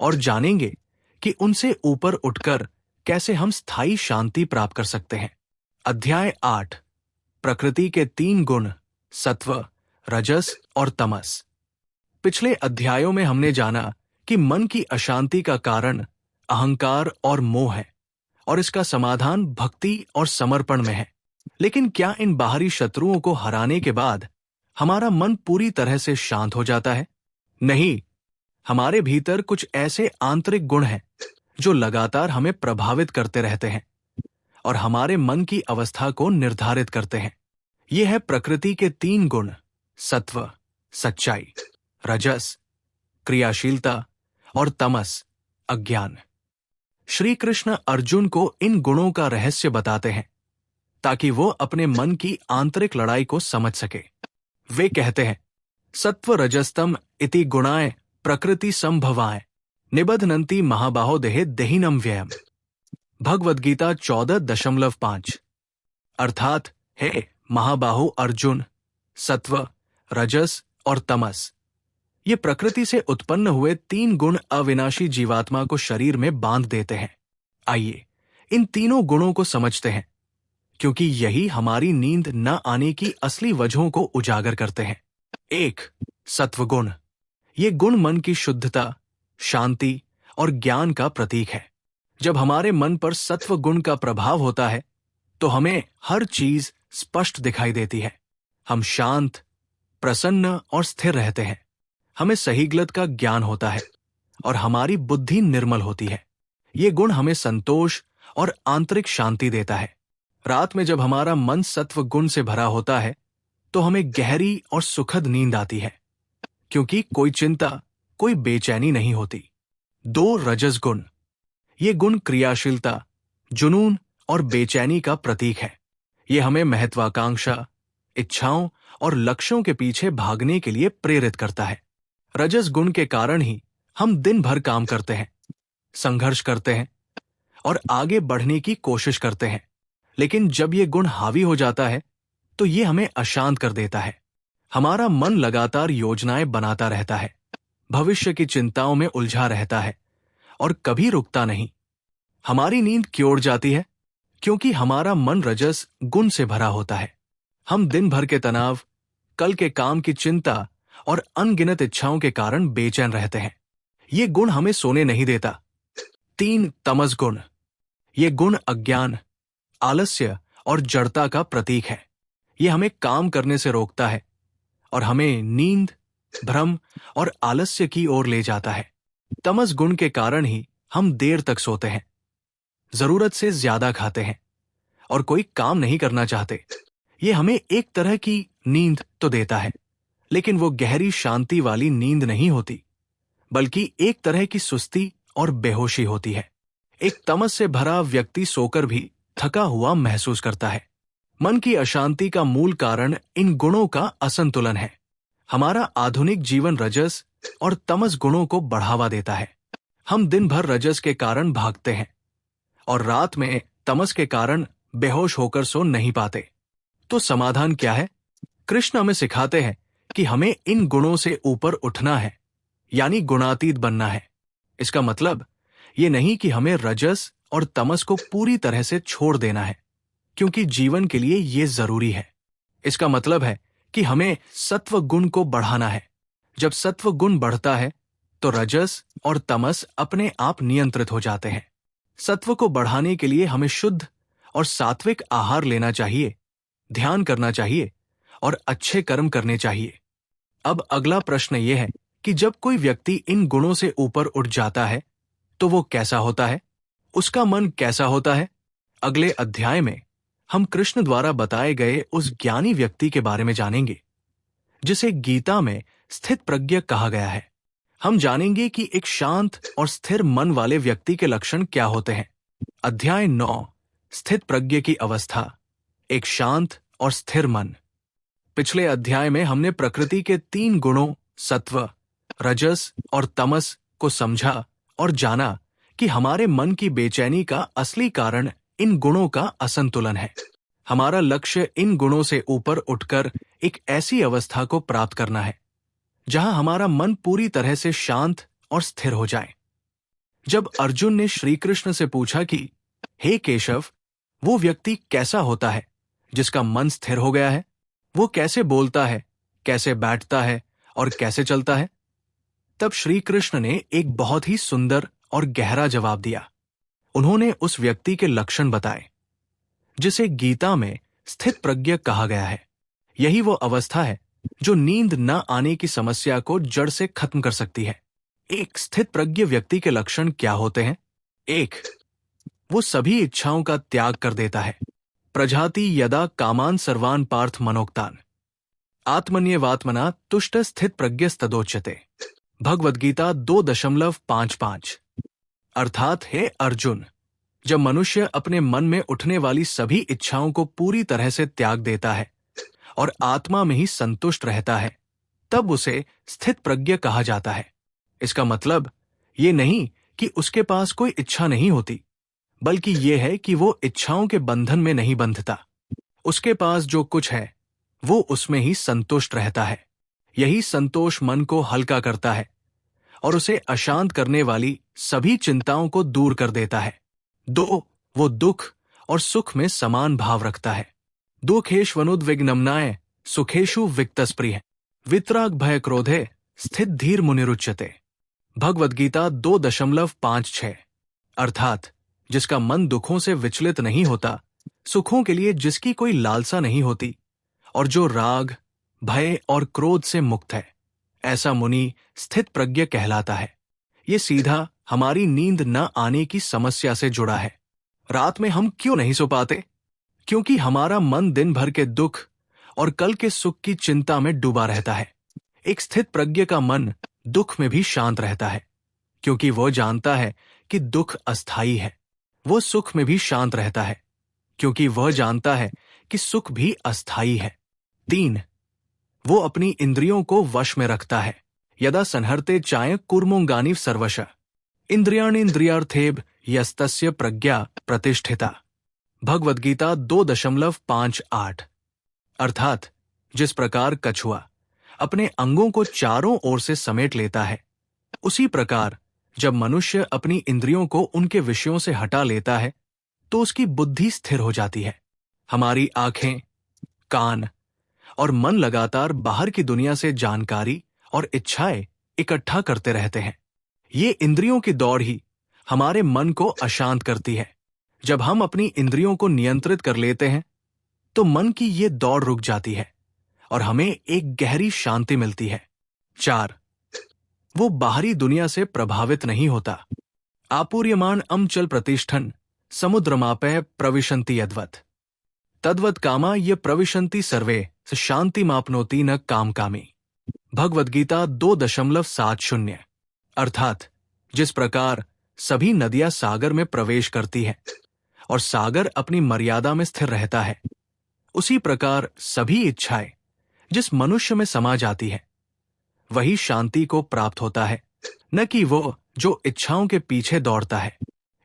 Speaker 1: और जानेंगे कि उनसे ऊपर उठकर कैसे हम स्थायी शांति प्राप्त कर सकते हैं। अध्याय 8, प्रकृति के 3 गुण, सत्व, रजस और तमस। पिछले अध्यायों में हमने जाना कि मन की अशांति का कारण अहंकार और मोह है, और इसका समाधान भक्ति और समर्पण में है। लेकिन क्या इन बाहरी शत्रुओं को हराने के बाद हमारा मन पूरी तरह से शांत हो जाता है? नहीं, हमारे भीतर कुछ ऐसे आंतरिक गुण हैं जो लगातार हमें प्रभावित करते रहते हैं और हमारे मन की अवस्था को निर्धारित करते हैं। ये है प्रकृति के 3 गुण: सत्व, सच्चाई, रजस, क्रियाशीलता, और तमस, अज्ञान। श्री कृष्ण अर्जुन को इन गुणों का रहस्य बताते हैं ताकि वो अपने मन की आंतरिक लड़ाई को समझ सके। वे कहते हैं, सत्व रजस्तम इति गुणाय प्रकृति संभवाय निबध्नन्ति महाबाहो देहे देहिनम व्ययम। भगवद्गीता 14.5। अर्थात, हे महाबाहो अर्जुन, सत्व, रजस और तमस, ये प्रकृति से उत्पन्न हुए 3 गुण अविनाशी जीवात्मा को शरीर में बांध देते हैं। आइए इन तीनों गुणों को समझते हैं, क्योंकि यही हमारी नींद न आने की असली वजहों को उजागर करते हैं। 1. सत्वगुण। ये गुण मन की शुद्धता, शांति और ज्ञान का प्रतीक है। जब हमारे मन पर सत्व गुण का प्रभाव होता है तो हमें हर चीज स्पष्ट दिखाई देती है। हम शांत, प्रसन्न और स्थिर रहते हैं। हमें सही गलत का ज्ञान होता है और हमारी बुद्धि निर्मल होती है। ये गुण हमें संतोष और आंतरिक शांति देता है। रात में जब हमारा मन सत्व गुण से भरा होता है तो हमें गहरी और सुखद नींद आती है, क्योंकि कोई चिंता, कोई बेचैनी नहीं होती। 2. रजस गुण। ये गुण क्रियाशीलता, जुनून और बेचैनी का प्रतीक है। ये हमें महत्वाकांक्षा, इच्छाओं और लक्ष्यों के पीछे भागने के लिए प्रेरित करता है। रजस गुण के कारण ही हम दिन भर काम करते हैं, संघर्ष करते हैं और आगे बढ़ने की कोशिश करते हैं। लेकिन जब ये गुण हावी हो जाता है तो ये हमें अशांत कर देता है। हमारा मन लगातार योजनाएं बनाता रहता है, भविष्य की चिंताओं में उलझा रहता है और कभी रुकता नहीं। हमारी नींद क्यों उड़ जाती है? क्योंकि हमारा मन रजस गुण से भरा होता है। हम दिन भर के तनाव, कल के काम की चिंता और अनगिनत इच्छाओं के कारण बेचैन रहते हैं। ये गुण हमें सोने नहीं देता। 3. तमस गुण। ये गुण अज्ञान, आलस्य और जड़ता का प्रतीक है। ये हमें काम करने से रोकता है और हमें नींद, भ्रम और आलस्य की ओर ले जाता है। तमस गुण के कारण ही हम देर तक सोते हैं, जरूरत से ज्यादा खाते हैं और कोई काम नहीं करना चाहते। ये हमें एक तरह की नींद तो देता है, लेकिन वो गहरी शांति वाली नींद नहीं होती, बल्कि एक तरह की सुस्ती और बेहोशी होती है। एक तमस से भरा व्यक्ति सोकर भी थका हुआ महसूस करता है। मन की अशांति का मूल कारण इन गुणों का असंतुलन है। हमारा आधुनिक जीवन रजस और तमस गुणों को बढ़ावा देता है। हम दिन भर रजस के कारण भागते हैं और रात में तमस के कारण बेहोश होकर सो नहीं पाते। तो समाधान क्या है? कृष्ण हमें सिखाते हैं कि हमें इन गुणों से ऊपर उठना है, यानी गुणातीत बनना है। इसका मतलब ये नहीं कि हमें रजस और तमस को पूरी तरह से छोड़ देना है, क्योंकि जीवन के लिए ये जरूरी है। इसका मतलब है कि हमें सत्व गुण को बढ़ाना है। जब सत्व गुण बढ़ता है तो रजस और तमस अपने आप नियंत्रित हो जाते हैं। सत्व को बढ़ाने के लिए हमें शुद्ध और सात्विक आहार लेना चाहिए, ध्यान करना चाहिए और अच्छे कर्म करने चाहिए। अब अगला प्रश्न यह है कि जब कोई व्यक्ति इन गुणों से ऊपर उठ जाता है तो वो कैसा होता है? उसका मन कैसा होता है? अगले अध्याय में हम कृष्ण द्वारा बताए गए उस ज्ञानी व्यक्ति के बारे में जानेंगे, जिसे गीता में स्थित प्रज्ञ कहा गया है। हम जानेंगे कि एक शांत और स्थिर मन वाले व्यक्ति के लक्षण क्या होते हैं। अध्याय 9, स्थित प्रज्ञ की अवस्था, एक शांत और स्थिर मन। पिछले अध्याय में हमने प्रकृति के 3 गुणों सत्व, रजस और तमस को समझा और जाना कि हमारे मन की बेचैनी का असली कारण इन गुणों का असंतुलन है। हमारा लक्ष्य इन गुणों से ऊपर उठकर एक ऐसी अवस्था को प्राप्त करना है जहां हमारा मन पूरी तरह से शांत और स्थिर हो जाए। जब अर्जुन ने श्री कृष्ण से पूछा कि हे केशव, वो व्यक्ति कैसा होता है जिसका मन स्थिर हो गया है? वो कैसे बोलता है, कैसे बैठता है और कैसे चलता है? तब श्री कृष्ण ने एक बहुत ही सुंदर और गहरा जवाब दिया। उन्होंने उस व्यक्ति के लक्षण बताए जिसे गीता में स्थित प्रज्ञ कहा गया है। यही वो अवस्था है जो नींद न आने की समस्या को जड़ से खत्म कर सकती है। एक स्थित प्रज्ञ व्यक्ति के लक्षण क्या होते हैं? एक, वो सभी इच्छाओं का त्याग कर देता है। प्रजाति यदा कामान सर्वान पार्थ मनोक्तान आत्मन्येवात्मना तुष्ट स्थित प्रज्ञस्तदोच्यते। भगवद गीता 2.55। अर्थात हे अर्जुन, जब मनुष्य अपने मन में उठने वाली सभी इच्छाओं को पूरी तरह से त्याग देता है और आत्मा में ही संतुष्ट रहता है, तब उसे स्थित प्रज्ञ कहा जाता है। इसका मतलब ये नहीं कि उसके पास कोई इच्छा नहीं होती, बल्कि ये है कि वो इच्छाओं के बंधन में नहीं बंधता। उसके पास जो कुछ है वो उसमें ही संतुष्ट रहता है। यही संतोष मन को हल्का करता है और उसे अशांत करने वाली सभी चिंताओं को दूर कर देता है। दो, वो दुख और सुख में समान भाव रखता है। दुखेष्वनुद्विग्नम्नाय सुखेषु विक्तस्पृह वितराग भय क्रोधे स्थित धीर मुनिरुच्यते। भगवद गीता 2.56। अर्थात जिसका मन दुखों से विचलित नहीं होता, सुखों के लिए जिसकी कोई लालसा नहीं होती और जो राग, भय और क्रोध से मुक्त है, ऐसा मुनि स्थित प्रज्ञ कहलाता है। ये सीधा हमारी नींद न आने की समस्या से जुड़ा है। रात में हम क्यों नहीं सो पाते? क्योंकि हमारा मन दिन भर के दुख और कल के सुख की चिंता में डूबा रहता है। एक स्थित प्रज्ञ का मन दुख में भी शांत रहता है, क्योंकि वो जानता है कि दुख अस्थायी है। वो सुख में भी शांत रहता है, क्योंकि वह जानता है कि सुख भी अस्थायी है। 3, वो अपनी इंद्रियों को वश में रखता है। यदा संहरते चाय कुर्मोंगानी सर्वश इंद्रियाणीन्द्रियार्थेभ यस्तस्य प्रज्ञा प्रतिष्ठिता। भगवद गीता 2.58। अर्थात जिस प्रकार कछुआ अपने अंगों को चारों ओर से समेट लेता है, उसी प्रकार जब मनुष्य अपनी इंद्रियों को उनके विषयों से हटा लेता है तो उसकी बुद्धि स्थिर हो जाती है। हमारी आंखें, कान और मन लगातार बाहर की दुनिया से जानकारी और इच्छाएं इकट्ठा करते रहते हैं। ये इंद्रियों की दौड़ ही हमारे मन को अशांत करती है। जब हम अपनी इंद्रियों को नियंत्रित कर लेते हैं तो मन की ये दौड़ रुक जाती है और हमें एक गहरी शांति मिलती है। 4, वो बाहरी दुनिया से प्रभावित नहीं होता। आपूर्यमाण अमचल प्रतिष्ठन समुद्रमापय प्रविशन्ति यद्वत् तद्वत् कामा ये प्रविशन्ति सर्वे शांति मापनोति न काम कामी। भगवद गीता 2.70। अर्थात जिस प्रकार सभी नदियां सागर में प्रवेश करती है और सागर अपनी मर्यादा में स्थिर रहता है, उसी प्रकार सभी इच्छाएं जिस मनुष्य में समा जाती है, वही शांति को प्राप्त होता है, न कि वो जो इच्छाओं के पीछे दौड़ता है।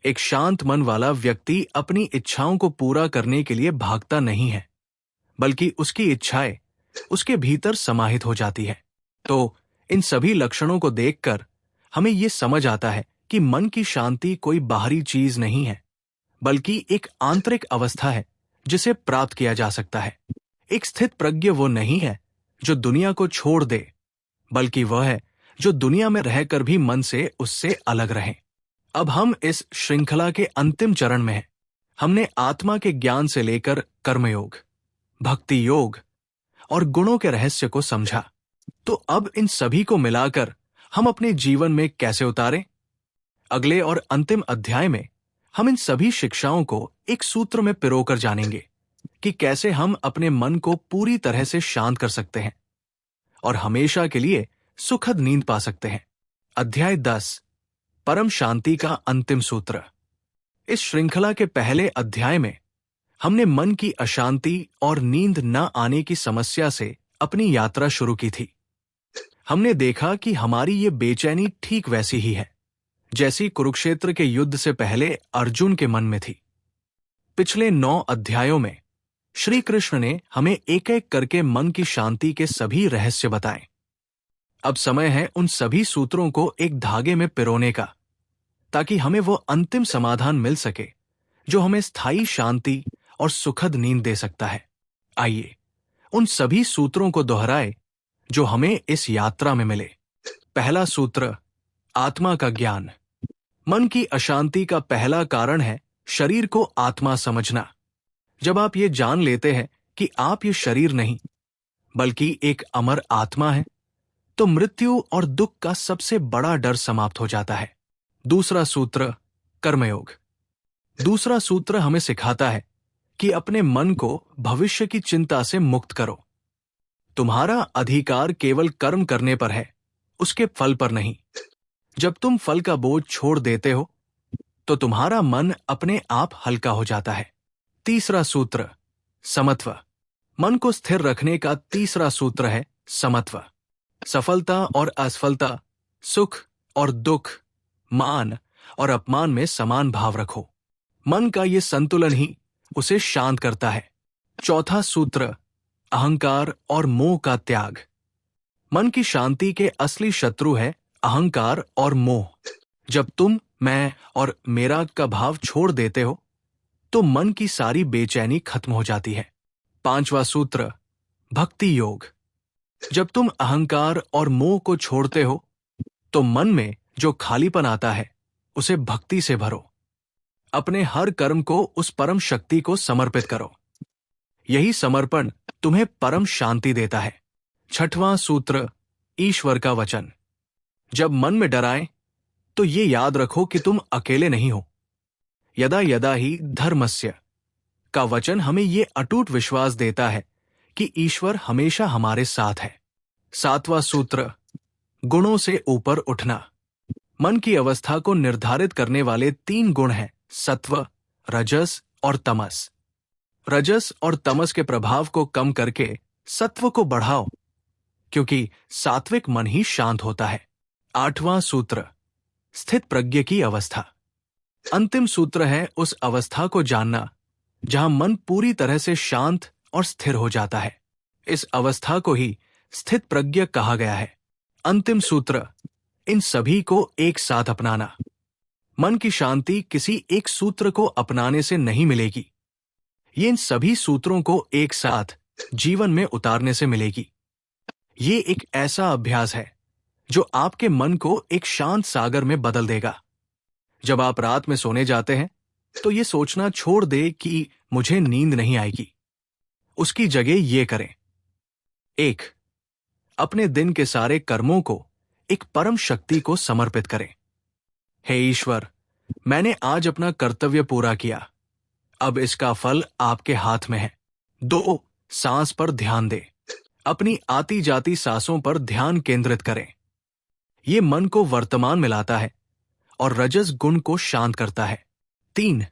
Speaker 1: एक शांत मन वाला व्यक्ति अपनी इच्छाओं को पूरा करने के लिए भागता नहीं है, बल्कि उसकी इच्छाएं उसके भीतर समाहित हो जाती है। तो इन सभी लक्षणों को देखकर हमें ये समझ आता है कि मन की शांति कोई बाहरी चीज नहीं है, बल्कि एक आंतरिक अवस्था है जिसे प्राप्त किया जा सकता है। एक स्थित प्रज्ञ वो नहीं है जो दुनिया को छोड़ दे, बल्कि वह है जो दुनिया में रहकर भी मन से उससे अलग रहे। अब हम इस श्रृंखला के अंतिम चरण में हैं। हमने आत्मा के ज्ञान से लेकर कर्मयोग, भक्ति योग और गुणों के रहस्य को समझा। तो अब इन सभी को मिलाकर हम अपने जीवन में कैसे उतारें? अगले और अंतिम अध्याय में हम इन सभी शिक्षाओं को एक सूत्र में पिरोकर जानेंगे कि कैसे हम अपने मन को पूरी तरह से शांत कर सकते हैं और हमेशा के लिए सुखद नींद पा सकते हैं। अध्याय 10, परम शांति का अंतिम सूत्र। इस श्रृंखला के पहले अध्याय में हमने मन की अशांति और नींद न आने की समस्या से अपनी यात्रा शुरू की थी। हमने देखा कि हमारी ये बेचैनी ठीक वैसी ही है जैसी कुरुक्षेत्र के युद्ध से पहले अर्जुन के मन में थी। पिछले 9 अध्यायों में श्री कृष्ण ने हमें एक एक करके मन की शांति के सभी रहस्य बताए। अब समय है उन सभी सूत्रों को एक धागे में पिरोने का, ताकि हमें वो अंतिम समाधान मिल सके जो हमें स्थायी शांति और सुखद नींद दे सकता है। आइए उन सभी सूत्रों को दोहराए जो हमें इस यात्रा में मिले। पहला सूत्र, आत्मा का ज्ञान। मन की अशांति का पहला कारण है शरीर को आत्मा समझना। जब आप ये जान लेते हैं कि आप ये शरीर नहीं बल्कि एक अमर आत्मा है, तो मृत्यु और दुख का सबसे बड़ा डर समाप्त हो जाता है। दूसरा सूत्र, कर्मयोग। दूसरा सूत्र हमें सिखाता है कि अपने मन को भविष्य की चिंता से मुक्त करो। तुम्हारा अधिकार केवल कर्म करने पर है, उसके फल पर नहीं। जब तुम फल का बोझ छोड़ देते हो तो तुम्हारा मन अपने आप हल्का हो जाता है। तीसरा सूत्र समत्व। मन को स्थिर रखने का तीसरा सूत्र है समत्व। सफलता और असफलता, सुख और दुख, मान और अपमान में समान भाव रखो। मन का ये संतुलन ही उसे शांत करता है। चौथा सूत्र अहंकार और मोह का त्याग। मन की शांति के असली शत्रु है अहंकार और मोह। जब तुम मैं और मेरा का भाव छोड़ देते हो तो मन की सारी बेचैनी खत्म हो जाती है। पांचवा सूत्र भक्ति योग। जब तुम अहंकार और मोह को छोड़ते हो तो मन में जो खालीपन आता है उसे भक्ति से भरो। अपने हर कर्म को उस परम शक्ति को समर्पित करो। यही समर्पण तुम्हें परम शांति देता है। छठवां सूत्र ईश्वर का वचन। जब मन में डर आए तो ये याद रखो कि तुम अकेले नहीं हो। यदा यदा ही धर्मस्य का वचन हमें ये अटूट विश्वास देता है कि ईश्वर हमेशा हमारे साथ है। सातवां सूत्र गुणों से ऊपर उठना। मन की अवस्था को निर्धारित करने वाले 3 गुण हैं सत्व, रजस और तमस। रजस और तमस के प्रभाव को कम करके सत्व को बढ़ाओ, क्योंकि सात्विक मन ही शांत होता है। आठवां सूत्र स्थित प्रज्ञ की अवस्था। अंतिम सूत्र है उस अवस्था को जानना जहां मन पूरी तरह से शांत और स्थिर हो जाता है। इस अवस्था को ही स्थित प्रज्ञ कहा गया है। अंतिम सूत्र इन सभी को एक साथ अपनाना। मन की शांति किसी एक सूत्र को अपनाने से नहीं मिलेगी, ये इन सभी सूत्रों को एक साथ जीवन में उतारने से मिलेगी। ये एक ऐसा अभ्यास है जो आपके मन को एक शांत सागर में बदल देगा। जब आप रात में सोने जाते हैं तो ये सोचना छोड़ दे कि मुझे नींद नहीं आएगी। उसकी जगह ये करें। 1. अपने दिन के सारे कर्मों को एक परम शक्ति को समर्पित करें। हे ईश्वर, मैंने आज अपना कर्तव्य पूरा किया, अब इसका फल आपके हाथ में है। 2. सांस पर ध्यान दें। अपनी आती जाती सांसों पर ध्यान केंद्रित करें। ये मन को वर्तमान में लाता है और रजस गुण को शांत करता है। 3.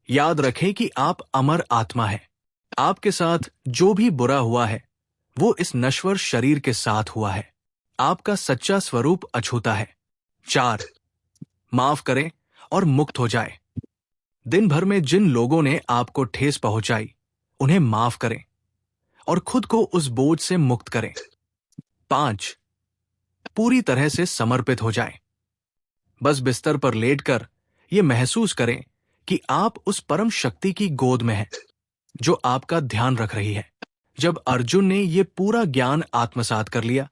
Speaker 1: याद रखें कि आप अमर आत्मा हैं। आपके साथ जो भी बुरा हुआ है वो इस नश्वर शरीर के साथ हुआ है। आपका सच्चा स्वरूप अछूता है। 4. माफ करें और मुक्त हो जाए। दिन भर में जिन लोगों ने आपको ठेस पहुंचाई उन्हें माफ करें और खुद को उस बोझ से मुक्त करें। 5. पूरी तरह से समर्पित हो जाएं। बस बिस्तर पर लेटकर ये महसूस करें कि आप उस परम शक्ति की गोद में हैं जो आपका ध्यान रख रही है। जब अर्जुन ने ये पूरा ज्ञान आत्मसात कर लिया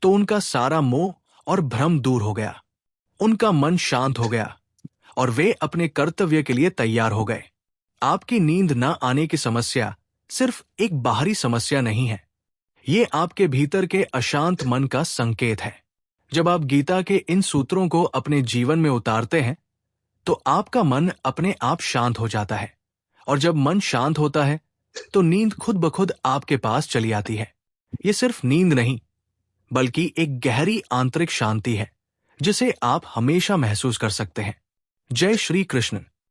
Speaker 1: तो उनका सारा मोह और भ्रम दूर हो गया। उनका मन शांत हो गया और वे अपने कर्तव्य के लिए तैयार हो गए। आपकी नींद न आने की समस्या सिर्फ एक बाहरी समस्या नहीं है, ये आपके भीतर के अशांत मन का संकेत है। जब आप गीता के इन सूत्रों को अपने जीवन में उतारते हैं तो आपका मन अपने आप शांत हो जाता है, और जब मन शांत होता है तो नींद खुद ब खुद आपके पास चली आती है। ये सिर्फ नींद नहीं बल्कि एक गहरी आंतरिक शांति है जिसे आप हमेशा महसूस कर सकते हैं। जय श्री कृष्ण।